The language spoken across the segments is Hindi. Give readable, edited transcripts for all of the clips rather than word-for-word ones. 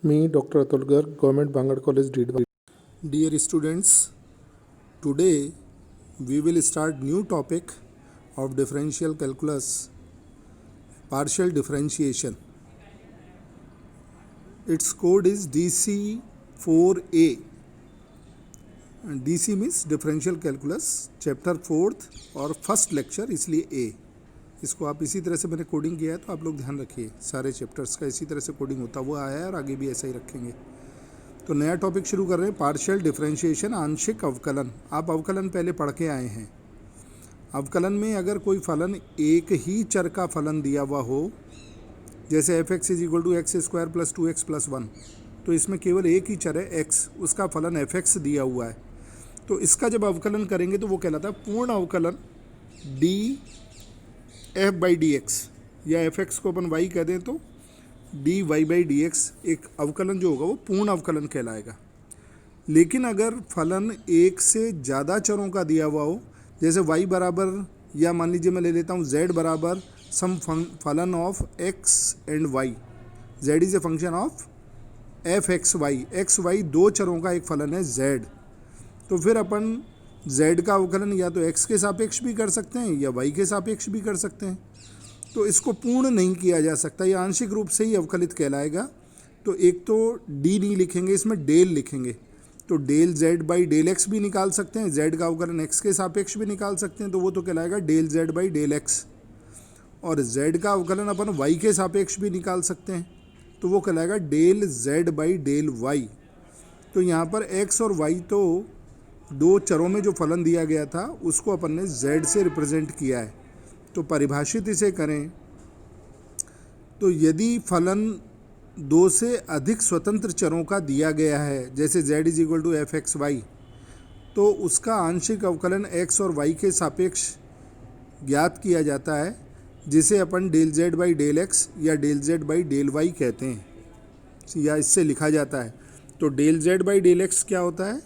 Me, Dr. Atul Garg, Government Bangalore College, Deedwali. Dear students, today we will start new topic of differential calculus, partial differentiation. Its code is DC4A. And DC means differential calculus, chapter 4th और फर्स्ट लेक्चर, इसलिए A. इसको आप इसी तरह से मैंने कोडिंग किया है, तो आप लोग ध्यान रखिए, सारे चैप्टर्स का इसी तरह से कोडिंग होता हुआ आया है और आगे भी ऐसा ही रखेंगे। तो नया टॉपिक शुरू कर रहे हैं, पार्शियल डिफरेंशिएशन, आंशिक अवकलन। आप अवकलन पहले पढ़ के आए हैं। अवकलन में अगर कोई फलन एक ही चर का फलन दिया हुआ हो, जैसे f x is equal to x square plus 2x plus 1, तो इसमें केवल एक ही चर है x, उसका फलन एफ एक्स दिया हुआ है। तो इसका जब अवकलन करेंगे तो वो कहलाता है पूर्ण अवकलन d f by d x, या एफ एक्स को अपन y कह दें तो d y by d x, एक अवकलन जो होगा वो पूर्ण अवकलन कहलाएगा। लेकिन अगर फलन एक से ज़्यादा चरों का दिया हुआ हो, जैसे y बराबर, या मान लीजिए मैं ले लेता हूँ z बराबर सम फलन of x and y, z is a function of f x y, x y दो चरों का एक फलन है z, तो फिर अपन z का अवकलन या तो x के सापेक्ष भी कर सकते हैं या y के सापेक्ष भी कर सकते हैं। तो इसको पूर्ण नहीं किया जा सकता, ये आंशिक रूप से ही अवकलित कहलाएगा। तो एक तो d नहीं लिखेंगे, इसमें डेल लिखेंगे, तो del z by del x भी निकाल सकते हैं, z का अवकलन x के सापेक्ष भी निकाल सकते हैं, तो वो तो कहलाएगा del z by del x. और z का अवकलन अपन y के सापेक्ष भी निकाल सकते हैं, तो वो कहलाएगा del z by del y। तो यहाँ पर x और y तो दो चरों में जो फलन दिया गया था उसको अपन ने z से रिप्रेजेंट किया है। तो परिभाषित इसे करें तो यदि फलन दो से अधिक स्वतंत्र चरों का दिया गया है, जैसे z is equal to f x y, तो उसका आंशिक अवकलन x और y के सापेक्ष ज्ञात किया जाता है, जिसे अपन del z by del x या del z by del y कहते हैं, या इससे लिखा जाता है। तो del z by del x क्या होता है?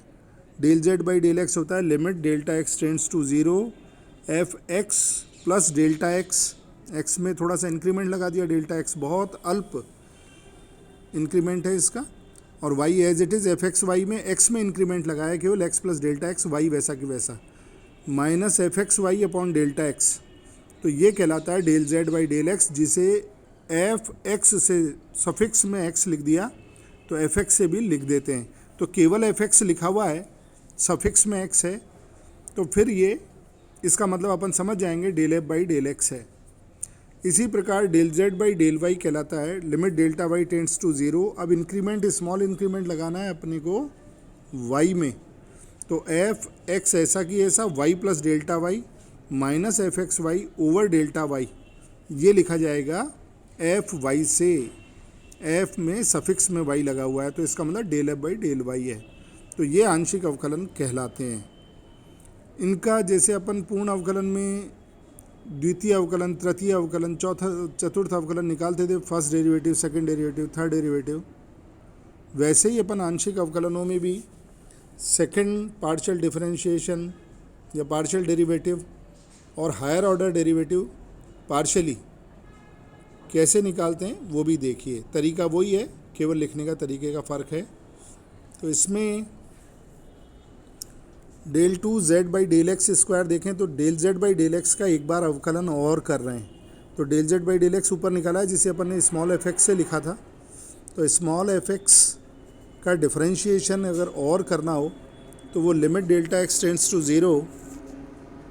Del z by del x होता है limit delta x tends to 0 f x plus delta x, x में थोड़ा सा इंक्रीमेंट लगा दिया, डेल्टा एक्स बहुत अल्प इंक्रीमेंट है इसका, और y as it is f x y में x में इंक्रीमेंट लगाया केवल x plus delta x, y वैसा कि वैसा, minus f x y upon delta x. तो ये कहलाता है del z by del x, जिसे एफ एक्स से सफिक्स में x लिख दिया तो एफ एक्स से भी लिख देते हैं। तो केवल एफ एक्स लिखा हुआ है, सफिक्स में x है, तो फिर ये इसका मतलब अपन समझ जाएंगे del f by del x है। इसी प्रकार del z by del y कहलाता है limit delta y tends to 0। अब इंक्रीमेंट, स्मॉल इंक्रीमेंट लगाना है अपने को y में, तो एफ एक्स ऐसा कि ऐसा y plus delta y minus f x y over delta y, ये लिखा जाएगा एफ वाई से, एफ में सफिक्स में y लगा हुआ है, तो इसका मतलब del f by del y है। तो ये आंशिक अवकलन कहलाते हैं। इनका जैसे अपन पूर्ण अवकलन में द्वितीय अवकलन, तृतीय अवकलन, चतुर्थ अवकलन निकालते थे, first derivative, second derivative, third derivative, वैसे ही अपन आंशिक अवकलनों में भी सेकंड पार्शियल डिफरेंशिएशन या पार्शियल डेरिवेटिव और हायर ऑर्डर डेरिवेटिव पार्शियली कैसे निकालते हैं वो भी देखिए। तरीका वही है, केवल लिखने का तरीके का फ़र्क है। तो इसमें del two z by del x square देखें तो del z by del x का एक बार अवकलन और कर रहे हैं। तो del z by del x ऊपर निकाला है, जिसे अपन ने स्मॉल एफ एक्स से लिखा था। तो स्मॉल एफ एक्स का डिफरेंशिएशन अगर और करना हो तो वो limit delta x tends to 0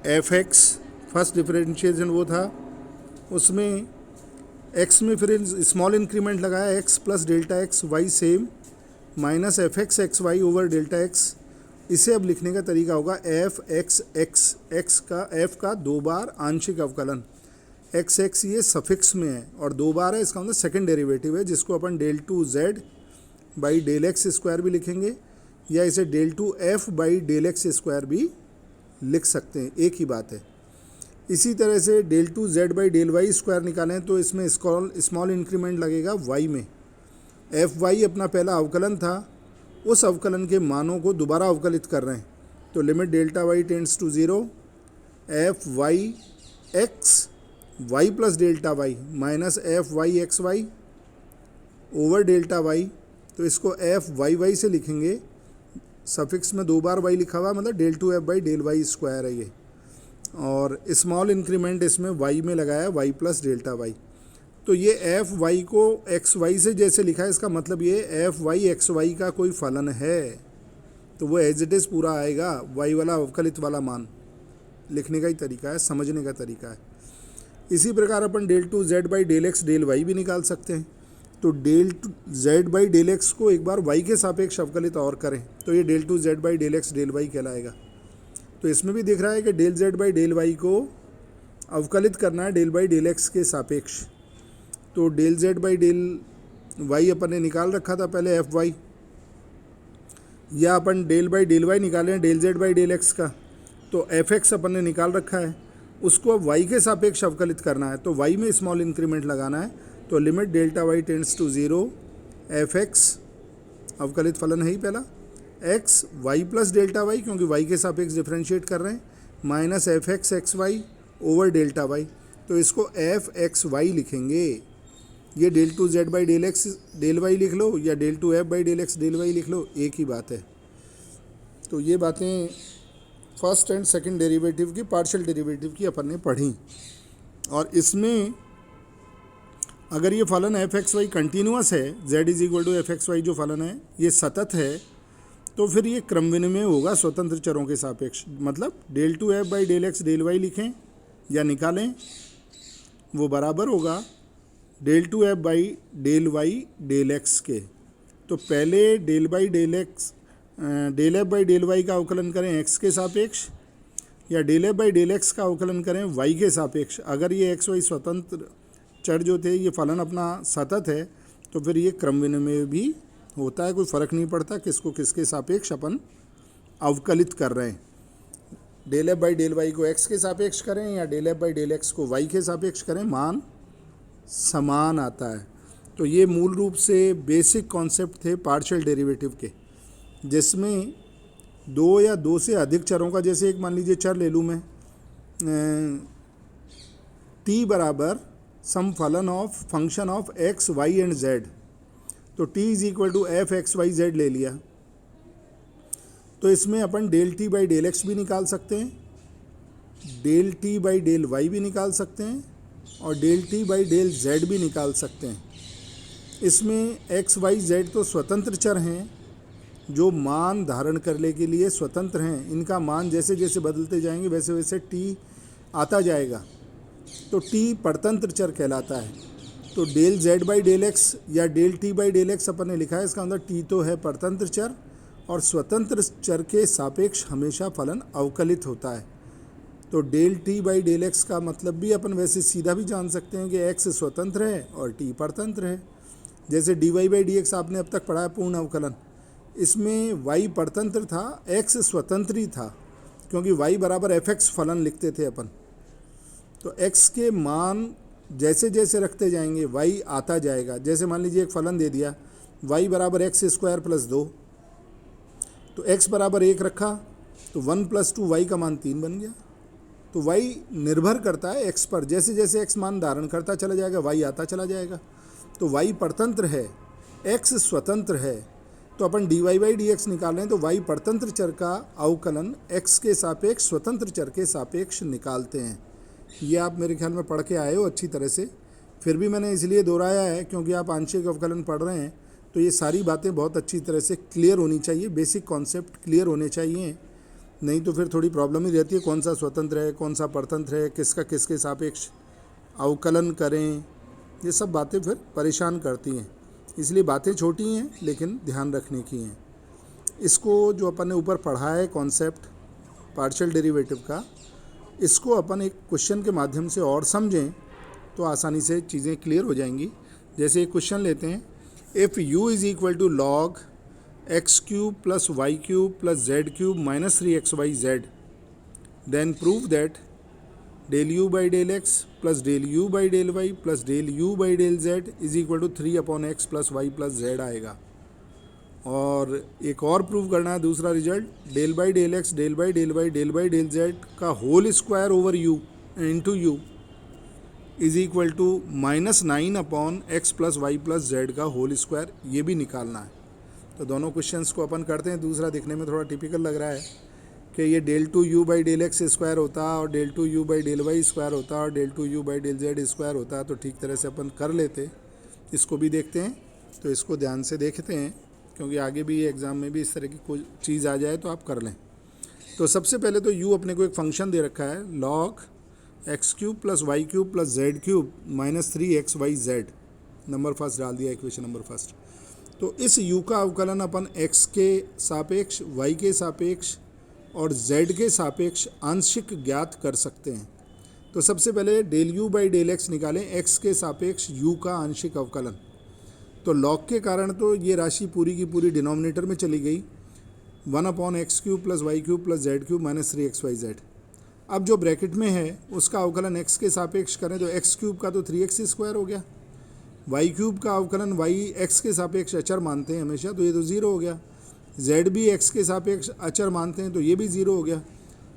f x, first differentiation वो था, उसमें एक्स में फिर स्मॉल इंक्रीमेंट लगाया x plus delta x, y same, minus f x x y over delta x. इसे अब लिखने का तरीका होगा एफ एक्स एक्स, एक्स का एफ का दो बार आंशिक अवकलन, एक्स एक्स ये सफिक्स में है और दो बार है, इसका मतलब सेकंड डेरिवेटिव है, जिसको अपन del two z by del x square भी लिखेंगे, या इसे del two f by del x square भी लिख सकते हैं, एक ही बात है। इसी तरह से del two z by del y square निकालें तो इसमें स्मॉल इंक्रीमेंट लगेगा वाई में, एफ वाई अपना पहला अवकलन था, उस अवकलन के मानों को दोबारा अवकलित कर रहे हैं। तो limit delta y tends to 0 f y x y plus delta y minus f y x y over delta y. तो इसको एफ वाई वाई से लिखेंगे, सफिक्स में 2 बार वाई लिखा हुआ है, मतलब del two f by del y square है ये, और स्मॉल इंक्रीमेंट इसमें वाई में लगाया वाई प्लस डेल्टा वाई। तो ये एफ वाई को एक्स वाई से जैसे लिखा है, इसका मतलब ये एफ वाई एक्स वाई का कोई फलन है, तो वो एज इट इज़ पूरा आएगा, वाई वाला अवकलित वाला मान। लिखने का ही तरीका है, समझने का तरीका है। इसी प्रकार अपन del two z by del x del y भी निकाल सकते हैं। तो del two z by del x को एक बार वाई के सापेक्ष अवकलित और करें तो ये del two z by del x del y कहलाएगा। तो इसमें भी दिख रहा है कि del z by del y को अवकलित करना है डेल बाई डेल एक्स के सापेक्ष। तो del z by del y अपन ने निकाल रखा था पहले एफ वाई, या अपन डेल बाई डेल वाई निकालें del z by del x का, तो एफ एक्स अपन ने निकाल रखा है, उसको अब वाई के सापेक्ष अवकलित करना है। तो वाई में स्मॉल इंक्रीमेंट लगाना है, तो limit delta y tends to 0 f x, अवकलित फलन है ही पहला, x y plus delta y, क्योंकि वाई के सापेक्ष डिफ्रेंशिएट कर रहे हैं, minus f x x y over delta y. तो इसको एफ एक्स वाई लिखेंगे। ये del two z by del x del y लिख लो या del two f by del x del y लिख लो, एक ही बात है। तो ये बातें फर्स्ट एंड सेकंड डेरिवेटिव की, पार्शियल डेरिवेटिव की अपन ने पढ़ी। और इसमें अगर ये फलन एफ एक्स वाई कंटिन्यूअस है, z is equal to f x y जो फलन है ये सतत है, तो फिर ये क्रम विनिमय होगा स्वतंत्र चरों के सापेक्ष। मतलब del two f by del x del y लिखें या निकालें, वो बराबर होगा del two f by del y del x के। तो पहले del by del x del f by del y का अवकलन करें एक्स के सापेक्ष, या del f by del x का अवकलन करें वाई के सापेक्ष। अगर ये एक्स वाई स्वतंत्र चर जो थे, ये फलन अपना सतत है, तो फिर ये क्रम विनिमय भी होता है, कोई फ़र्क नहीं पड़ता किसको किसके सापेक्ष अपन अवकलित कर रहे हैं। Del f by del y को एक्स के सापेक्ष करें या del f by del x को वाई के सापेक्ष करें, मान समान आता है। तो ये मूल रूप से बेसिक कॉन्सेप्ट थे पार्शियल डेरिवेटिव के, जिसमें दो या दो से अधिक चरों का, जैसे एक मान लीजिए चर ले लूँ मैं, टी बराबर सम फलन of function of x y and z, तो t is equal to f x y z ले लिया। तो इसमें अपन del t by del x भी निकाल सकते हैं, del t by del y भी निकाल सकते हैं, और del t by del z भी निकाल सकते हैं। इसमें एक्स वाई जेड तो स्वतंत्र चर हैं जो मान धारण करने के लिए स्वतंत्र हैं। इनका मान जैसे जैसे बदलते जाएंगे वैसे वैसे टी आता जाएगा, तो टी परतंत्र चर कहलाता है। तो del z by del x या del t by del x अपन ने लिखा है, इसका मतलब टी तो है परतंत्र चर, और स्वतंत्र चर के सापेक्ष हमेशा फलन अवकलित होता है। तो del t by del x का मतलब भी अपन वैसे सीधा भी जान सकते हैं कि एक्स स्वतंत्र है और टी परतंत्र है। जैसे d y by d x आपने अब तक पढ़ा है पूर्ण अवकलन, इसमें वाई परतंत्र था, एक्स स्वतंत्र ही था, क्योंकि वाई बराबर एफ एक्स फलन लिखते थे अपन। तो एक्स के मान जैसे जैसे रखते जाएंगे वाई आता जाएगा। जैसे मान लीजिए एक फलन दे दिया वाई बराबर एक्स स्क्वायर प्लस 2, तो एक्स बराबर 1 रखा, तो 1 प्लस 2 वाई का मान 3 बन गया। तो वाई निर्भर करता है एक्स पर, जैसे जैसे एक्स मान धारण करता चला जाएगा वाई आता चला जाएगा। तो वाई परतंत्र है, एक्स स्वतंत्र है। तो अपन d y by d x निकाल रहे हैं, तो वाई परतंत्र चर का अवकलन एक्स के सापेक्ष स्वतंत्र चर के सापेक्ष निकालते हैं। ये आप मेरे ख्याल में पढ़ के आए हो अच्छी तरह से, फिर भी मैंने इसलिए दोहराया है क्योंकि आप आंशिक अवकलन पढ़ रहे हैं, तो ये सारी बातें बहुत अच्छी तरह से क्लियर होनी चाहिए, बेसिक कॉन्सेप्ट क्लियर होने चाहिए, नहीं तो फिर थोड़ी प्रॉब्लम ही रहती है कौन सा स्वतंत्र है कौन सा परतंत्र है, किसका किसके सापेक्ष अवकलन करें, ये सब बातें फिर परेशान करती हैं। इसलिए बातें छोटी हैं लेकिन ध्यान रखने की हैं। इसको जो अपन ने ऊपर पढ़ा है कॉन्सेप्ट पार्शियल डेरिवेटिव का, इसको अपन एक क्वेश्चन के माध्यम से और समझें तो आसानी से चीज़ें क्लियर हो जाएंगी। जैसे एक क्वेश्चन लेते हैं, if u is equal to log x cube plus y cube plus z cube minus 3xy z, then prove that del u by del x plus del u by del y plus del u by del z is equal to 3/x plus y plus z आएगा। और एक और प्रूव करना है दूसरा result, del by del x del by del y del by del z का whole square over u into u is equal to -9/x plus y plus z का होल स्क्वायर, ये भी निकालना है। तो दोनों क्वेश्चंस को अपन करते हैं। दूसरा दिखने में थोड़ा टिपिकल लग रहा है कि ये del two u by del x square होता और del two u by del y square होता और del two u by del z square होता, तो ठीक तरह से अपन कर लेते। इसको भी देखते हैं, तो इसको ध्यान से देखते हैं, क्योंकि आगे भी एग्ज़ाम में भी इस तरह की कोई चीज़ आ जाए तो आप कर लें। तो सबसे पहले तो u अपने को एक फंक्शन दे रखा है log x cube plus y cube plus z cube minus 3xyz, number first डाल दिया, इक्वेशन नंबर फर्स्ट। तो इस u का अवकलन अपन x के सापेक्ष, y के सापेक्ष और z के सापेक्ष आंशिक ज्ञात कर सकते हैं। तो सबसे पहले del u by del x निकालें, x के सापेक्ष u का आंशिक अवकलन। तो log के कारण तो ये राशि पूरी की पूरी डिनोमिनेटर में चली गई, 1/x³ plus y cube plus z cube minus 3xyz। अब जो ब्रैकेट में है उसका अवकलन x के सापेक्ष करें तो x³ का तो 3x² हो गया, y³ का अवकलन y x के सापेक्ष अचर मानते हैं हमेशा, तो ये तो 0 हो गया। z भी x के सापेक्ष अचर मानते हैं, तो ये भी 0 हो गया।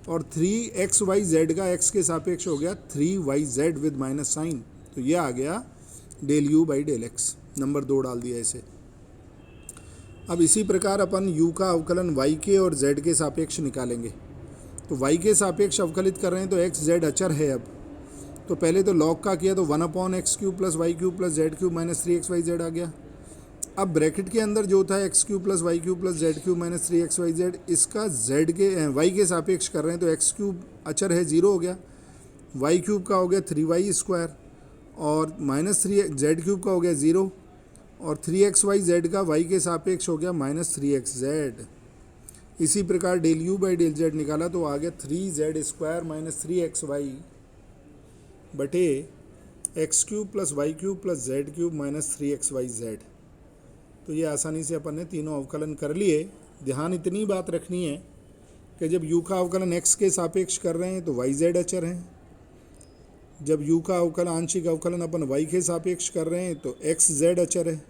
और 3xyz का x के सापेक्ष हो गया 3yz विद माइनस साइन, तो ये आ गया del u by del x, number 2 डाल दिया इसे। अब इसी प्रकार अपन u का अवकलन y के और z के सापेक्ष निकालेंगे। तो y के सापेक्ष अवकलित कर रहे हैं तो x z अचर है। अब तो पहले तो log का किया तो 1/x³ plus y cube plus z cube minus 3xyz आ गया। अब ब्रैकेट के अंदर जो था x³ plus y cube plus z cube minus 3xyz, इसका z के y के सापेक्ष कर रहे हैं तो x³ अचर है, 0 हो गया। y³ का हो गया 3y² और माइनस 3z³ का हो गया 0 और 3xyz का y के सापेक्ष हो गया माइनस 3xz। इसी प्रकार del u by del z निकाला तो आ गया 3z² माइनस 3xy बटे x³ plus y cube plus z cube minus 3xyz। तो ये आसानी से अपन ने तीनों अवकलन कर लिए। ध्यान इतनी बात रखनी है कि जब u का अवकलन x के सापेक्ष कर रहे हैं तो yz अचर हैं, जब u का अवकलन आंशिक अवकलन अपन y के सापेक्ष कर रहे हैं तो xz अचर है,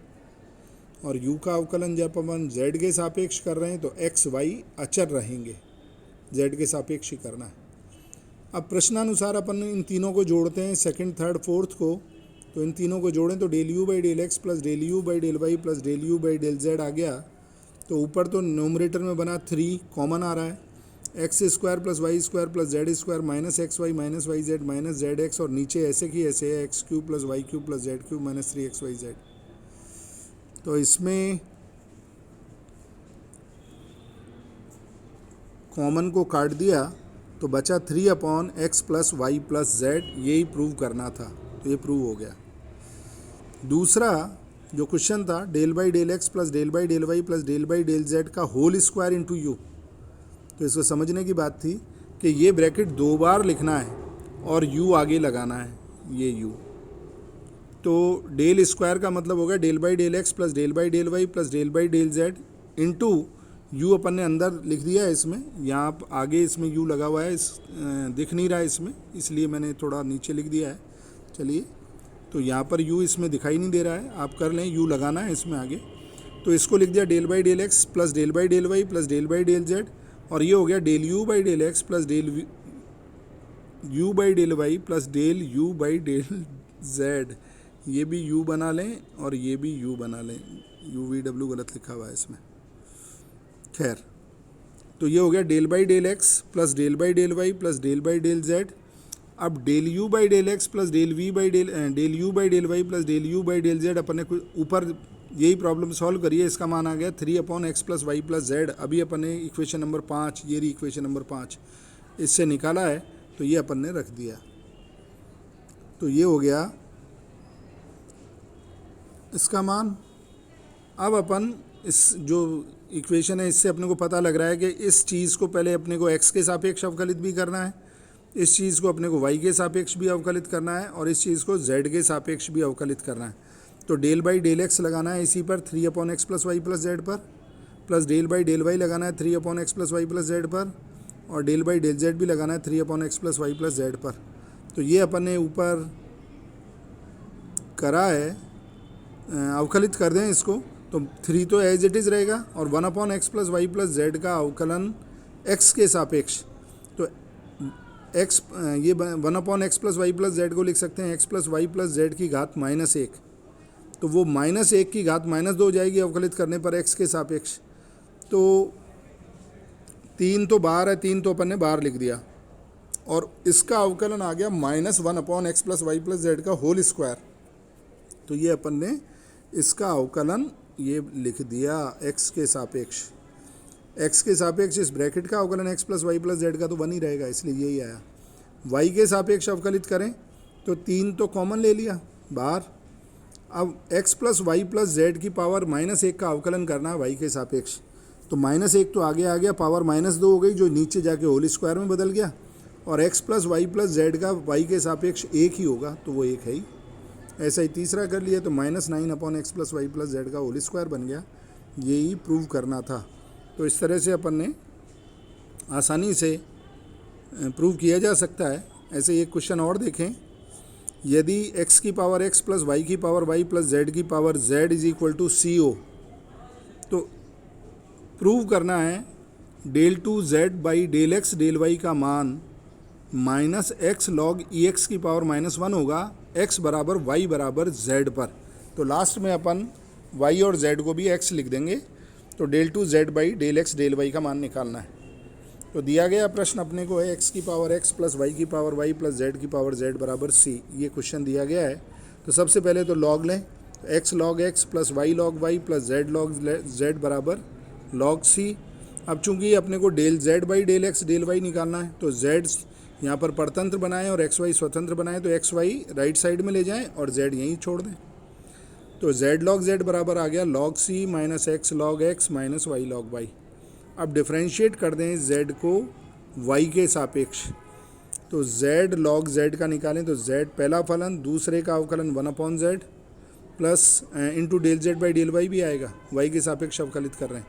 और u का अवकलन जब अपन z के सापेक्ष कर रहे हैं तो xy अचर रहेंगे, z के सापेक्ष ही करना है। अब प्रश्नानुसार अपन इन तीनों को जोड़ते हैं, सेकंड थर्ड फोर्थ को। तो इन तीनों को जोड़ें तो del u by del x plus del u by del y plus del u by del z आ गया। तो ऊपर तो न्यूमरेटर में बना 3 कॉमन आ रहा है, x² plus y² plus z² minus xy minus yz minus zx, और नीचे ऐसे की ऐसे है x³ plus y cube plus z cube minus 3xyz। तो इसमें कॉमन को काट दिया तो बचा 3/x plus y plus z, यही प्रूव करना था, तो ये प्रूव हो गया। दूसरा जो क्वेश्चन था del by del x plus del by del y plus del by del z का होल स्क्वायर इंटू यू। तो इसको समझने की बात थी कि ये ब्रैकेट 2 बार लिखना है और u आगे लगाना है, ये u। तो डेल स्क्वायर का मतलब होगा del by del x plus del by del y plus del by del z into u अपन ने अंदर लिख दिया है इसमें, यहाँ आगे इसमें u लगा हुआ है, दिख नहीं रहा है इसमें, इसलिए मैंने थोड़ा नीचे लिख दिया है। चलिए, तो यहाँ पर u इसमें दिखाई नहीं दे रहा है, आप कर लें, u लगाना है इसमें आगे। तो इसको लिख दिया del by del x plus del by del y plus del by del z, और ये हो गया del u by del x plus del u by del y plus del u by del z. ये भी u बना लें और ये भी u बना लें, UVW गलत लिखा हुआ है इसमें, खैर। तो ये हो गया del by del x plus del by del y plus del by del z. अब del u by del x plus del v by del u by del y plus del u by del z अपन ने ऊपर यही प्रॉब्लम सॉल्व करी है, इसका मान आ गया 3/x plus y plus Z. अभी अपन ने इक्वेशन नंबर 5, ये रही इक्वेशन नंबर 5, इससे निकाला है, तो ये अपन ने रख दिया। तो ये हो गया इसका मान। अब अपन इस जो इक्वेशन है इससे अपने को पता लग रहा है कि इस चीज़ को पहले अपने को x के सापेक्ष अवकलित भी करना है, इस चीज़ को अपने को y के सापेक्ष भी अवकलित करना है, और इस चीज़ को z के सापेक्ष भी अवकलित करना है। तो डेल बाई डेल एक्स लगाना है इसी पर 3/x plus y plus z पर, plus del by del y लगाना है 3/x plus y plus z पर, और डेल बाई डेल जेड भी लगाना है 3/x plus y plus z पर। तो ये अपन ने ऊपर करा है, अवकलित कर दें इसको, तो 3 तो एज इट इज़ रहेगा, और 1/x plus y plus z का अवकलन x के सापेक्ष। तो x ये 1/x plus y plus Z को लिख सकते हैं x plus y plus z की घात -1। तो वो -1 की घात -2 हो जाएगी अवकलित करने पर x के सापेक्ष। तो 3 तो बाहर है, 3 तो अपन ने बाहर लिख दिया, और इसका अवकलन आ गया -1/x + y + z का होल स्क्वायर। तो ये अपन ने इसका अवकलन ये लिख दिया x के सापेक्ष। x के सापेक्ष इस ब्रैकेट का अवकलन x + y + z का तो 1 ही रहेगा, इसलिए यही आया। y के सापेक्ष अवकलित करें तो 3 तो कॉमन ले लिया बाहर। अब x + y + z की पावर -1 का अवकलन करना है y के सापेक्ष। तो -1 तो आगे आ गया, पावर -2 हो गई जो नीचे जाके होल स्क्वायर में बदल गया, और x + y + z का y के सापेक्ष 1 ही होगा, तो वो 1 है ही। ऐसा ही तीसरा कर लिया तो -9/x + y + z का होल स्क्वायर बन गया। यही प्रूव करना था। तो इस तरह से अपन ने आसानी से प्रूव किया जा सकता है। ऐसे एक क्वेश्चन और देखें, यदि x की पावर x + y की पावर y + z की पावर z = CO, तो प्रूव करना है del2z/del x del y का मान -x log ex की पावर -1 होगा x बराबर y बराबर z पर। तो लास्ट में अपन y और z को भी x लिख देंगे। तो del2z/del x del y का मान निकालना है। तो दिया गया प्रश्न अपने को है x की पावर x + y की पावर y + z की पावर z बराबर c। ये क्वेश्चन दिया गया है। तो सबसे पहले तो लॉग लें, x log x + y log y + z log z बराबर log c। अब चूंकि अपने को del z/del x del y निकालना है, तो z यहाँ पर परतंत्र बनाएं और x y स्वतंत्र बनाएं, तो x y राइट साइड में ले जाएं और z यहीं छोड़ दें। तो z log z बराबर आ गया log c - x log x - y log y। अब डिफ्रेंशिएट कर दें z को y के सापेक्ष। तो z log z का निकालें तो z पहला फलन, दूसरे का अवकलन 1/z plus into del z/del y भी आएगा, y के सापेक्ष अवकलित कर रहे हैं,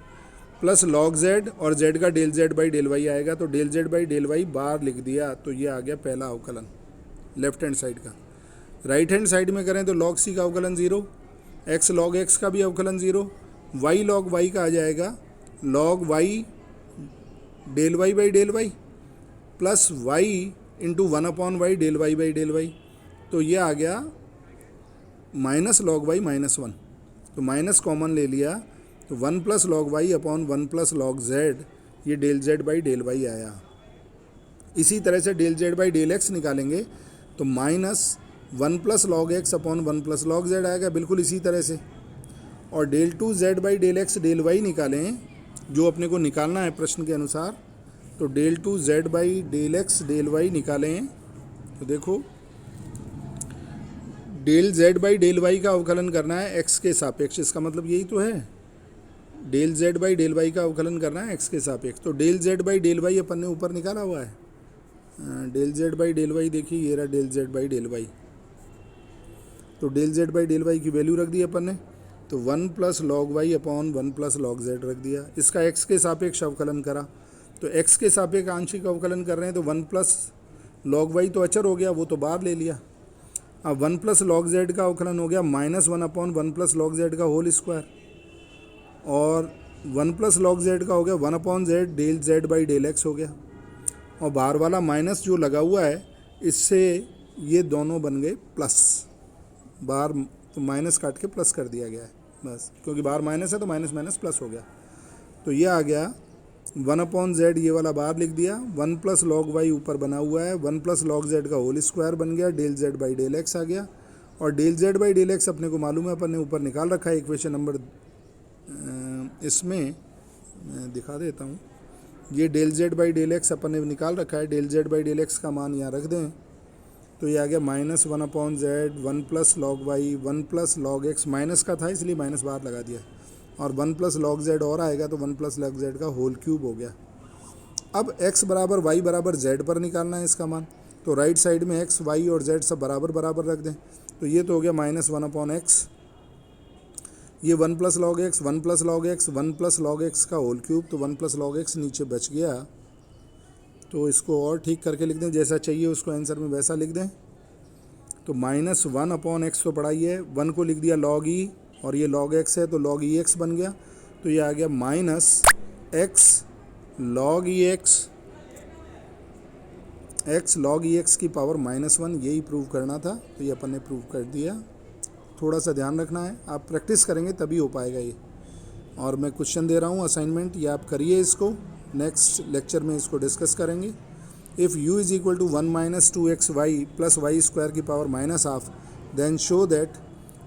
प्लस log z और z का del z/del y आएगा। तो del z/del y बाहर लिख दिया। तो ये आ गया पहला अवकलन लेफ्ट हैंड साइड का। राइट हैंड साइड में करें तो log c का अवकलन 0, x log x का भी अवकलन 0, y log y का आ जाएगा log y del y/del y plus y into 1/y del y/del y। तो ये आ गया -log y -1। तो माइनस कॉमन ले लिया, तो 1 + log y / 1 + log z, ये del z/del y आया। इसी तरह से del z/del x निकालेंगे तो -1 + log x / 1 + log z आएगा, बिल्कुल इसी तरह से। और del2z/del x del y निकालें, जो अपने को निकालना है प्रश्न के अनुसार। तो del2z/del x del y निकालें तो देखो del z/del y का अवकलन करना है x के सापेक्ष, इसका मतलब यही तो है, del z/del y का अवकलन करना है x के सापेक्ष। तो del z/del y अपन ने ऊपर निकाला हुआ है, del z/del y देखिए ये रहा del z/del y। तो del z/del y की वैल्यू रख दी अपन ने, तो 1 + log y / 1 + log z रख दिया। इसका x के सापेक्ष अवकलन करा, तो x के सापेक्ष आंशिक अवकलन कर रहे हैं, तो 1 + log y तो अचर हो गया, वो तो बाहर ले लिया। अब 1 + log z का अवकलन हो गया -1/1 + log z का होल स्क्वायर, और 1 + log z का हो गया 1/z del z/del x हो गया। और बाहर वाला माइनस जो लगा हुआ है, इससे ये दोनों बन गए प्लस, बाहर तो माइनस काट के प्लस कर दिया गया है बस, क्योंकि बाहर माइनस है तो माइनस माइनस प्लस हो गया। तो ये आ गया 1/z, ये वाला बाहर लिख दिया, 1 + log y ऊपर बना हुआ है, 1 + log z का होल स्क्वायर बन गया, del z/del x आ गया। और del z/del x अपने को मालूम है, अपन ने ऊपर निकाल रखा है इक्वेशन नंबर, इसमें मैं दिखा देता हूँ, ये del z/del x अपन ने निकाल रखा है। del z/del x का मान यहाँ रख दें तो ये आ गया -1/z 1 + log y 1 + log x, minus का था इसलिए माइनस बाहर लगा दिया, और 1 + log z और आएगा तो 1 + log z का होल क्यूब हो गया। अब x बराबर y बराबर z पर निकालना है इसका मान, तो राइट साइड में x y और z सब बराबर बराबर रख दें। तो ये तो हो गया -1/x, ये 1 + log x 1 + log x 1 + log x का होल क्यूब, तो 1 + log x नीचे बच गया। तो इसको और ठीक करके लिख दें, जैसा चाहिए उसको आंसर में वैसा लिख दें। तो -1/x तो पढ़ा ही है, 1 को लिख दिया log e, और ये log x है तो log ex बन गया। तो ये आ गया -x log ex, x log ex की पावर -1, यही प्रूव करना था। तो ये अपन ने प्रूव कर दिया। थोड़ा सा ध्यान रखना है, आप प्रैक्टिस करेंगे तभी हो पाएगा ये। और मैं क्वेश्चन दे रहा हूँ असाइनमेंट, ये आप करिए इसको, नेक्स्ट लेक्चर में इसको डिस्कस करेंगे। If u is equal to 1 minus 2xy plus y square की power minus half, then show that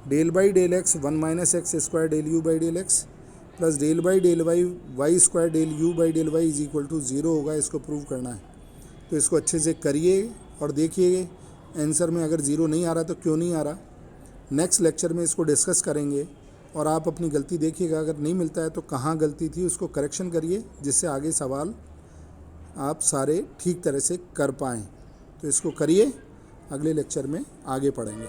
del by del x 1 minus x square del u by del x plus del by del y y square del u by del y is equal to 0 होगा। इसको प्रूव करना है, तो इसको अच्छे से करिए और देखिए आंसर में अगर 0 नहीं आ रहा तो क्यों नहीं आ रहा। नेक्स्ट लेक्चर में इसको डिस्कस करेंगे और आप अपनी गलती देखिएगा, अगर नहीं मिलता है तो कहाँ गलती थी उसको करेक्शन करिए, जिससे आगे सवाल आप सारे ठीक तरह से कर पाएँ। तो इसको करिए, अगले लेक्चर में आगे पढ़ेंगे।